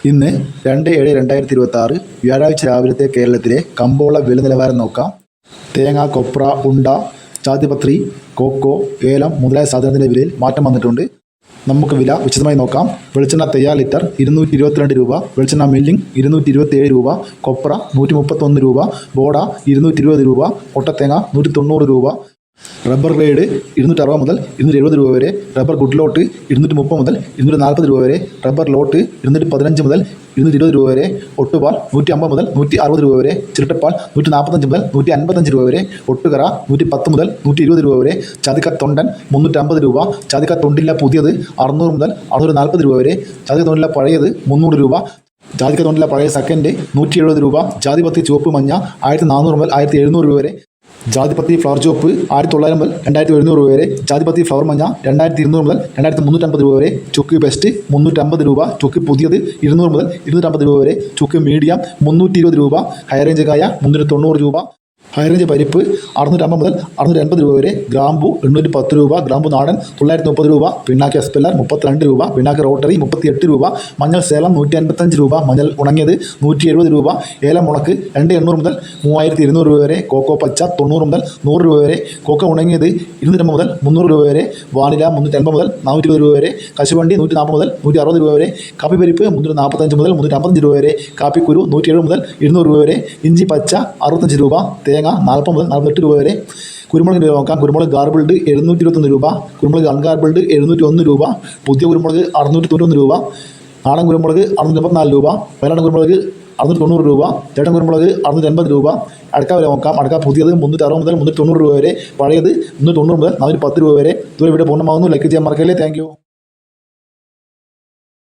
ഇന്ന് 2/7/2026 വ്യാഴാഴ്ച രാവിലത്തെ കേരളത്തിലെ കമ്പോള വില നിലവാരം നോക്കാം. തേങ്ങ, കൊപ്ര, ഉണ്ട, ജാതിപത്രി, കോക്കോ, ഏലം മുതലായ സാധനത്തിൻ്റെ വിലയിൽ മാറ്റം വന്നിട്ടുണ്ട്. നമുക്ക് വില വിശദമായി നോക്കാം. വെളിച്ചെണ്ണ തയ്യാർ ലിറ്റർ 222 രൂപ, വെളിച്ചെണ്ണ മില്ലിംഗ് 227 രൂപ, കൊപ്ര 131 രൂപ, ബോഡ 220 രൂപ, പൊട്ടത്തേങ്ങ 190 രൂപ, റബ്ബർ ഗ്രേഡ് 260 മുതൽ 270 രൂപ വരെ, റബ്ബർ ഗുഡ് ലോട്ട് 230 മുതൽ 240 രൂപ വരെ, റബ്ബർ ലോട്ട് 215 മുതൽ 220 രൂപ വരെ, ഒട്ടുപാൽ 150 മുതൽ 160 രൂപ വരെ, ചിരട്ടപ്പാൽ 145 മുതൽ 155 രൂപ വരെ, ഒട്ടുകറ 110 മുതൽ 120 രൂപ വരെ, ചാതിക്ക തൊണ്ടൻ 350 രൂപ, ചാതിക്ക തൊണ്ടില്ല പുതിയത് 600 മുതൽ 640 രൂപ വരെ, ചാതിക്ക തൊണ്ടില്ല പഴയത് 300 രൂപ, ജാതിക്ക തൊണ്ടില്ല പഴയ സെക്കൻഡ് 170 രൂപ, ജാതിപത്തി ചുവപ്പ് മഞ്ഞ 1400 മുതൽ 1700 രൂപ വരെ, ജാതിപത്തി ഫ്ലവർ ചോപ്പ് 1900 മുതൽ 2700 രൂപ വരെ, ജാതിപത്തി ഫ്ലവർ മഞ്ഞ 2200 മുതൽ 2350 രൂപ വരെ, ചുക്ക് ബെസ്റ്റ് 350 രൂപ, ചുക്ക് പുതിയത് 200 മുതൽ 250 രൂപ വരെ, ചുക്ക് മീഡിയം 320 രൂപ, ഹൈറേഞ്ച് കായ 390 രൂപ, ഹൈറേഞ്ച് പരിപ്പ് 650 മുതൽ 680 രൂപ വരെ, ഗ്രാമ്പു 810 രൂപ, ഗ്രാമ്പു നാടൻ 930 രൂപ, പിണ്ണാക്ക് എസ്പെല്ലർ 32 രൂപ, പിണ്ണാക്ക് റോട്ടറി 38 രൂപ, മഞ്ഞൾ സേലം 155 രൂപ, മഞ്ഞൾ ഉണങ്ങിയത് 170 രൂപ, ഏലം മുളക്ക് 2800 മുതൽ 3200 രൂപ വരെ, കോക്കോ പച്ച 90 മുതൽ 100 രൂപ വരെ, കോക്കോ ഉണങ്ങിയത് 250 മുതൽ 300 രൂപ വരെ, വാനില 350 മുതൽ 420 രൂപ വരെ, കശുവണ്ടി 140 മുതൽ 160 രൂപ വരെ, കാപ്പി പരിപ്പ് 345 മുതൽ 355 രൂപ വരെ, കാപ്പിക്കുരു 170 മുതൽ 200 രൂപ വരെ, ഇഞ്ചി പച്ച 65 രൂപ, തേങ്ങ 40 മുതൽ 48 രൂപ വരെ. കുരുമുളകിൻ്റെ രൂപ നോക്കാം. കുരുമുളക് ഗാർബിൾഡ് 721 രൂപ, കുരുമുളക് അൺഗാർബിൾഡ് 701 രൂപ, പുതിയ കുരുമുളക് 691 രൂപ, നാടൻ കുരുമുളക് 684 രൂപ, വയനാടൻ കുരുമുളക് 690 രൂപ, ചേട്ടൻ കുരുമുളക് 680 രൂപ. അടക്ക വില നോക്കാം. അടക്ക പുതിയത് 360 മുതൽ 390 രൂപ വരെ, പഴയത് 390 മുതൽ 410 രൂപ വരെ. ഇതുവരെ ഇവിടെ പൂർണ്ണമാകുന്നു. ലൈക്ക് ചെയ്യാൻ മറക്കല്ലേ. Thank you.